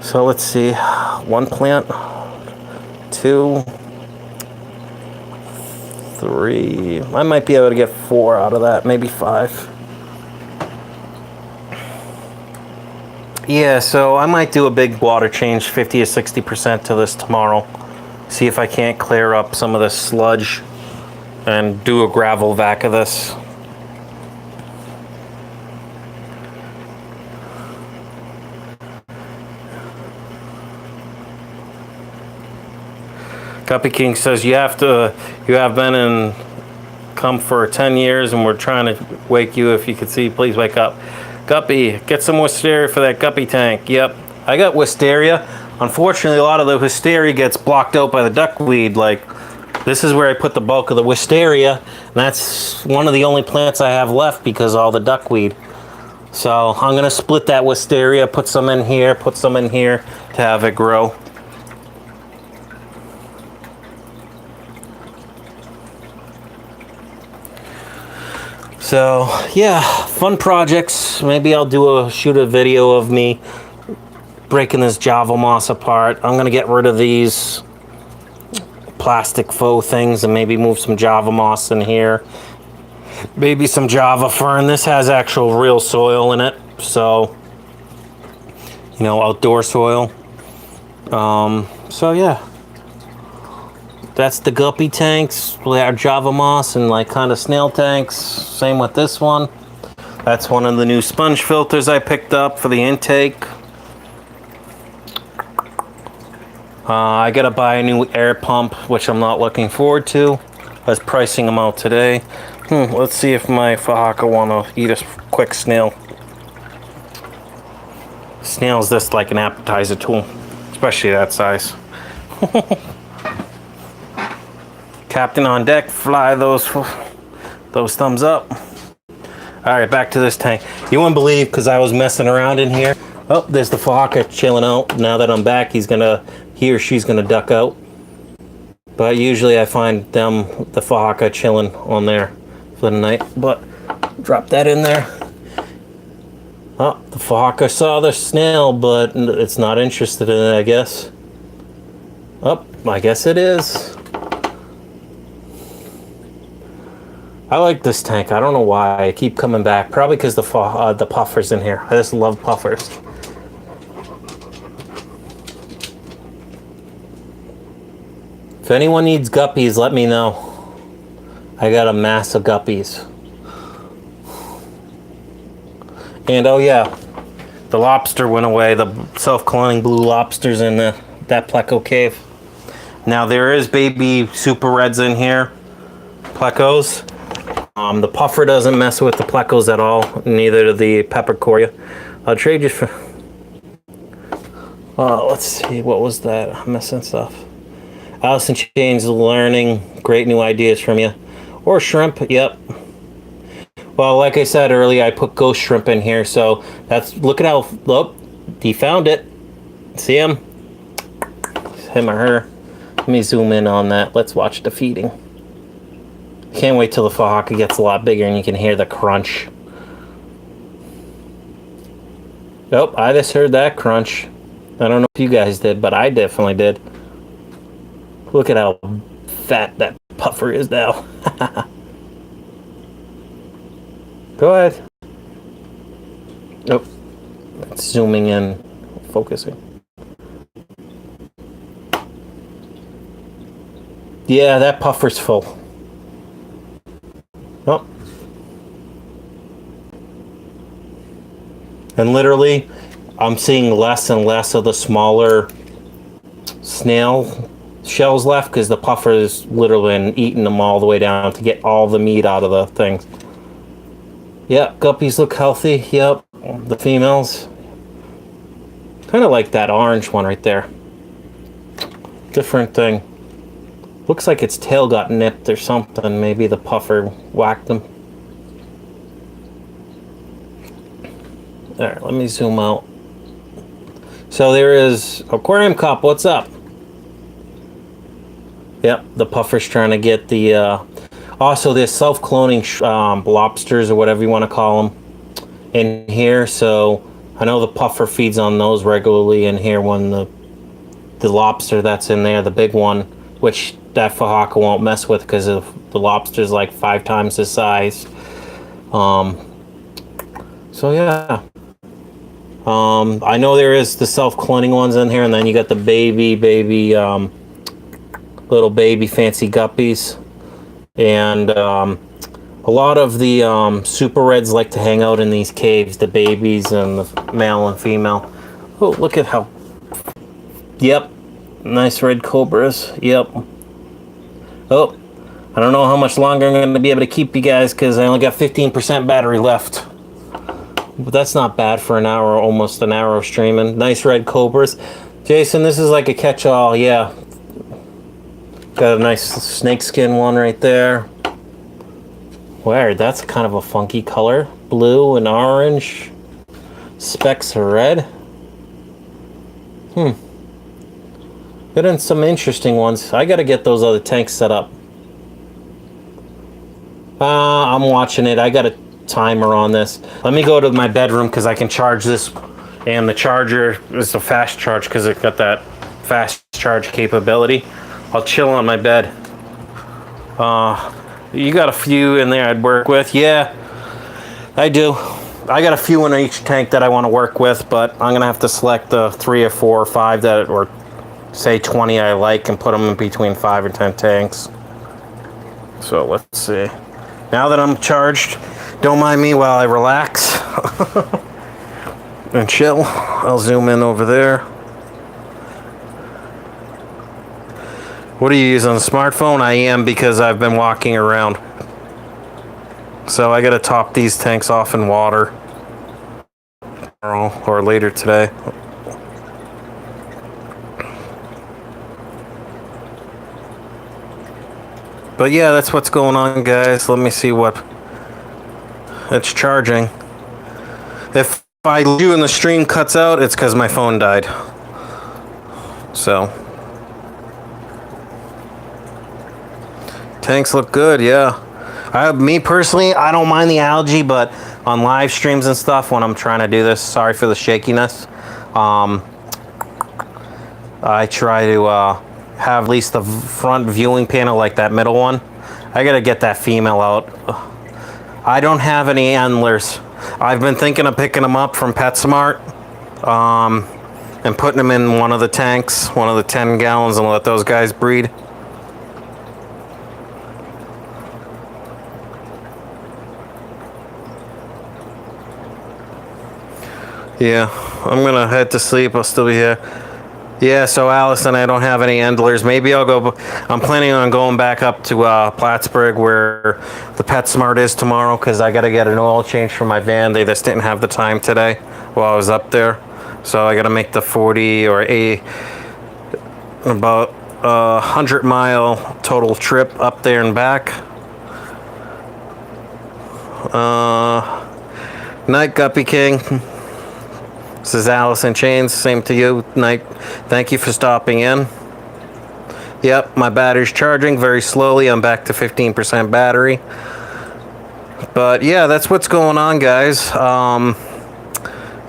So let's see, 1 plant, 2, 3. I might be able to get 4 out of that, maybe 5. Yeah, so I might do a big water change, 50 or 60% to this tomorrow. See if I can't clear up some of this sludge and do a gravel vac of this. Guppy King says you have been in come for 10 years and we're trying to wake you. If you could see, please wake up. Guppy, get some wisteria for that guppy tank. Yep, I got wisteria. Unfortunately, a lot of the wisteria gets blocked out by the duckweed. Like, this is where I put the bulk of the wisteria, and that's one of the only plants I have left because of all the duckweed. So I'm gonna split that wisteria, put some in here, put some in here to have it grow. So yeah, fun projects. Maybe I'll shoot a video of me breaking this Java moss apart. I'm gonna get rid of these plastic faux things and maybe move some Java moss in here. Maybe some Java fern. This has actual real soil in it, so you know, outdoor soil. So yeah. That's the guppy tanks, our Java moss and like kind of snail tanks. Same with this one. That's one of the new sponge filters I picked up for the intake. I gotta buy a new air pump, which I'm not looking forward to. I was pricing them out today. Let's see if my Fahaka wanna eat a quick snail. Snail's just like an appetizer tool, especially that size. Captain on deck, fly those thumbs up. All right, back to this tank. You wouldn't believe, because I was messing around in here. Oh, there's the Fahaka chilling out. Now that I'm back, he or she's gonna duck out. But usually I find the Fahaka chilling on there for the night. But drop that in there. Oh, the Fahaka saw the snail, but it's not interested in it, I guess. Oh, I guess it is. I like this tank. I don't know why. I keep coming back. Probably because the puffer's in here. I just love puffers. If anyone needs guppies, let me know. I got a mass of guppies. And oh yeah, the lobster went away. The self-cloning blue lobsters in that pleco cave. Now there is baby super reds in here. Plecos. The puffer doesn't mess with the plecos at all, neither do the peppercordia. I'll trade you for... let's see, what was that? I'm missing stuff. Allison Chains learning, great new ideas from you. Or shrimp, yep. Well, like I said earlier, I put ghost shrimp in here, so look at how, look, he found it. See him? Him or her. Let me zoom in on that. Let's watch the feeding. Can't wait till the Fahaka gets a lot bigger and you can hear the crunch. Oh, I just heard that crunch. I don't know if you guys did, but I definitely did. Look at how fat that puffer is now. Go ahead. Nope. It's zooming in, focusing. Yeah, that puffer's full. Oh. And literally, I'm seeing less and less of the smaller snail shells left because the puffer is literally eating them all the way down to get all the meat out of the things. Yep, guppies look healthy. Yep, the females. Kind of like that orange one right there. Different thing. Looks like its tail got nipped or something. Maybe the puffer whacked them. Alright, let me zoom out. So there is Aquarium Cup, what's up? Yep, the puffer's trying to get the... also, there's self-cloning lobsters or whatever you want to call them in here. So I know the puffer feeds on those regularly in here when the lobster that's in there, the big one, which that Fahaka won't mess with because the lobster's like 5 times his size. So yeah. I know there is the self-cloning ones in here, and then you got the baby, little baby fancy guppies. And a lot of the super reds like to hang out in these caves, the babies and the male and female. Oh, look at how... Yep. Nice red cobras. Yep. Oh, I don't know how much longer I'm going to be able to keep you guys because I only got 15% battery left. But that's not bad for an hour, almost an hour of streaming. Nice red cobras. Jason, this is like a catch-all, yeah. Got a nice snakeskin one right there. Weird, that's kind of a funky color. Blue and orange. Specks of red. Got in some interesting ones. I gotta get those other tanks set up. I'm watching it. I got a timer on this. Let me go to my bedroom because I can charge this, and the charger is a fast charge because it got that fast charge capability. I'll chill on my bed. You got a few in there I'd work with. Yeah, I do. I got a few in each tank that I want to work with, but I'm gonna have to select the 3 or 4 or 5 that, or say 20 I like, and put them in between 5 and 10 tanks. So let's see. Now that I'm charged, don't mind me while I relax and chill. I'll zoom in over there. What are you using, a smartphone? I am, because I've been walking around. So I gotta top these tanks off in water tomorrow or later today. But yeah, that's what's going on, guys. Let me see what it's charging. If I do and the stream cuts out, it's because my phone died. So tanks look good, yeah. Me personally, I don't mind the algae, but on live streams and stuff, when I'm trying to do this, sorry for the shakiness, I try to have at least the front viewing panel, like that middle one. I gotta get that female out. I don't have any endlers. I've been thinking of picking them up from PetSmart and putting them in one of the tanks, one of the 10 gallons, and let those guys breed. Yeah, I'm gonna head to sleep. I'll still be here. Yeah, so Allison, I don't have any endlers. Maybe I'll go. I'm planning on going back up to Plattsburgh, where the PetSmart is tomorrow, because I got to get an oil change for my van. They just didn't have the time today while I was up there, so I got to make the 40 or about 100-mile total trip up there and back. Night, Guppy King. This is Allison Chains. Same to you, Night. Thank you for stopping in. Yep, my battery's charging very slowly. I'm back to 15% battery. But yeah, that's what's going on, guys.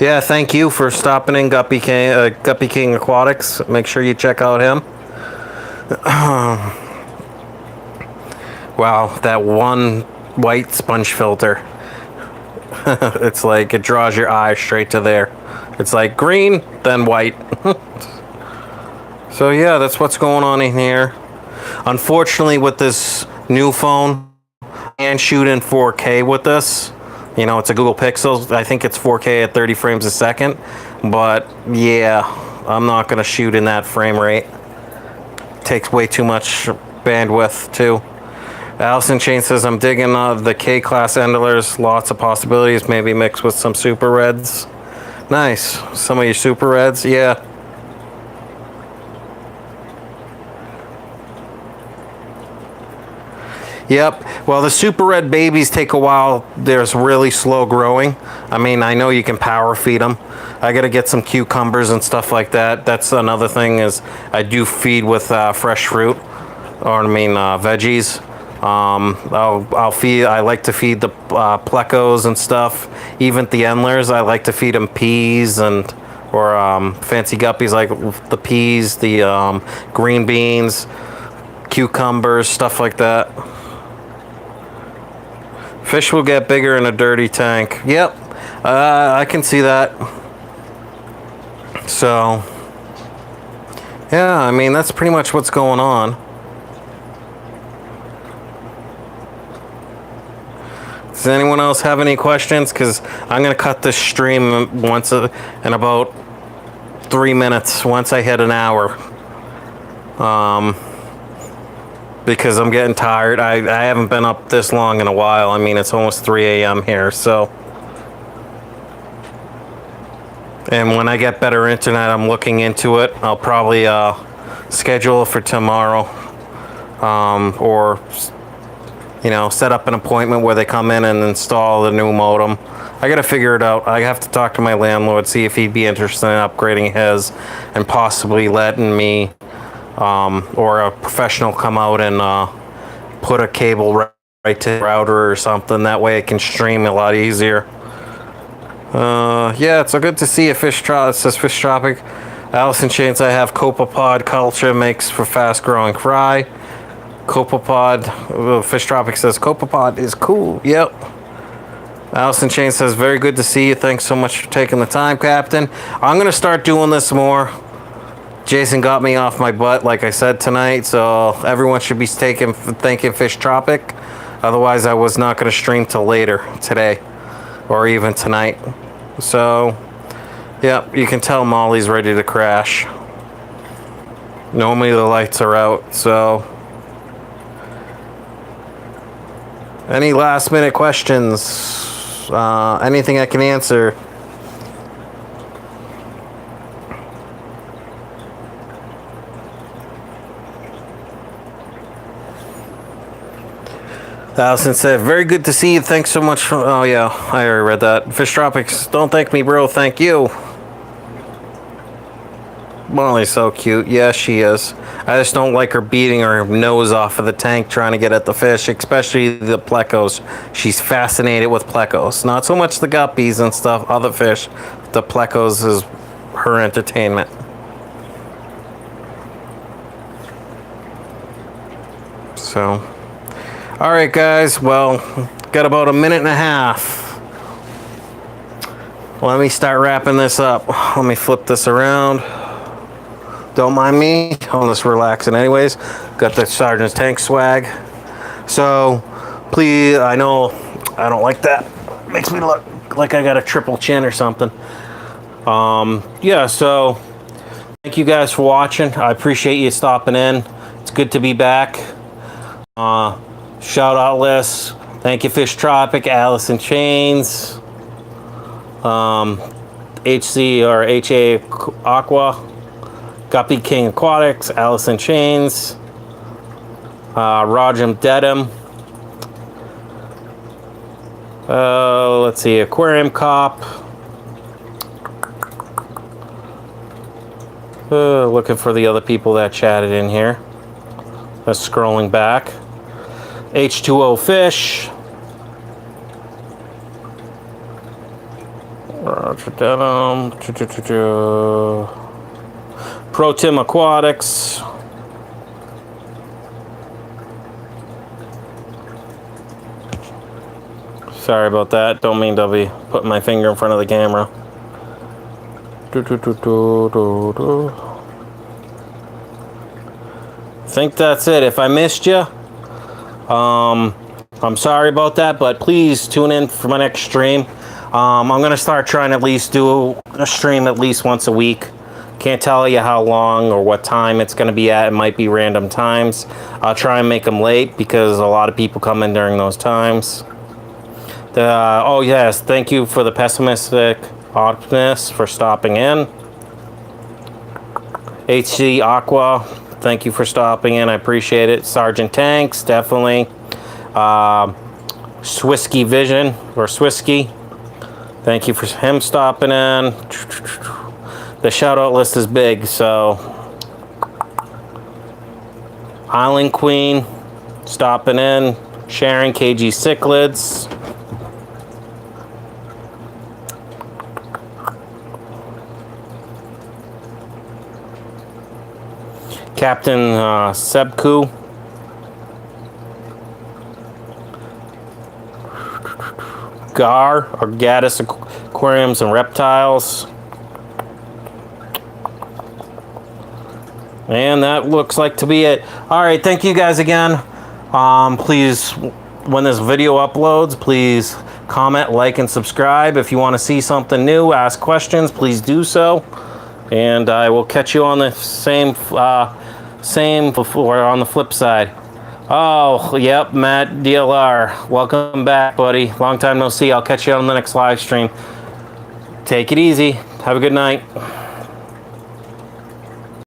Yeah, thank you for stopping in, Guppy King Aquatics. Make sure you check out him. Wow, that one white sponge filter. It's like it draws your eye straight to there. It's like green, then white. So yeah, that's what's going on in here. Unfortunately, with this new phone, I can't shoot in 4K with this. You know, it's a Google Pixel. I think it's 4K at 30 frames a second. But yeah, I'm not going to shoot in that frame rate. It takes way too much bandwidth too. Allison Chain says, I'm digging the K-class endlers. Lots of possibilities. Maybe mixed with some super reds. Nice. Some of your super reds, yeah. Yep. Well, the super red babies take a while. They're really slow growing. I mean, I know you can power feed them. I got to get some cucumbers and stuff like that. That's another thing, is I do feed with fresh fruit, or I mean veggies. I'll feed. I like to feed the plecos and stuff. Even the endlers, I like to feed them peas or fancy guppies, like the peas, the green beans, cucumbers, stuff like that. Fish will get bigger in a dirty tank. Yep, I can see that. So, yeah, I mean, that's pretty much what's going on. Does anyone else have any questions? Because I'm going to cut this stream once in about 3 minutes, once I hit an hour. Because I'm getting tired. I haven't been up this long in a while. I mean, it's almost 3 a.m. here, so. And when I get better internet, I'm looking into it. I'll probably schedule for tomorrow. Or, you know, set up an appointment where they come in and install the new modem. I gotta figure it out. I have to talk to my landlord, see if he'd be interested in upgrading his and possibly letting me or a professional come out and put a cable right to the router or something. That way it can stream a lot easier. Yeah, it's so good to see a fish tropic. It says Fish Tropic. Allison Chains, I have copepod culture, makes for fast growing fry. Copepod, Fish Tropic says copepod is cool. Yep. Allison Chain says, very good to see you. Thanks so much for taking the time, Captain. I'm going to start doing this more. Jason got me off my butt, like I said, tonight, so everyone should be thanking Fish Tropic. Otherwise, I was not going to stream till later today or even tonight. So, yeah, you can tell Molly's ready to crash. Normally the lights are out, so. Any last minute questions? Anything I can answer? Allison said, very good to see you. Thanks so much for... Oh, yeah, I already read that. Fish Tropics, don't thank me, bro. Thank you. Molly's so cute. Yeah, she is. I just don't like her beating her nose off of the tank trying to get at the fish, especially the plecos. She's fascinated with plecos. Not so much the guppies and stuff, other fish. The plecos is her entertainment. So... all right, guys. Well, got about a minute and a half. Let me start wrapping this up. Let me flip this around. Don't mind me. I'm just relaxing anyways. Got the Sergeant's Tank swag. So, please, I know I don't like that. Makes me look like I got a triple chin or something. Yeah, so thank you guys for watching. I appreciate you stopping in. It's good to be back. Shout out list. Thank you, Fish Tropic, Allison Chains, HC or HA Aqua, Guppy King Aquatics, Allison Chains, Rajam Dedham. Let's see, Aquarium Cop. Looking for the other people that chatted in here. Just scrolling back. H2O Fish. Roger Denim. Pro Tim Aquatics. Sorry about that. Don't mean to be putting my finger in front of the camera. Think that's it. If I missed you, I'm sorry about that, but please tune in for my next stream. I'm going to start trying to at least do a stream at least once a week. Can't tell you how long or what time it's going to be at. It might be random times. I'll try and make them late because a lot of people come in during those times. Oh, yes. Thank you for the pessimistic optimist for stopping in. HC Aqua, thank you for stopping in. I appreciate it. Sergeant Tanks, definitely. Swisky Vision, or Swisky, thank you for him stopping in. The shout-out list is big, so. Island Queen, stopping in. Sharon, KG Cichlids. Captain Sebku, Gar, or Gaddis Aquariums and Reptiles. And that looks like to be it. All right, thank you guys again. Please, when this video uploads, please comment, like, and subscribe. If you want to see something new, ask questions, please do so. And I will catch you on the same before on the flip side. Oh, yep, Matt DLR. Welcome back, buddy. Long time no see. I'll catch you on the next live stream. Take it easy. Have a good night.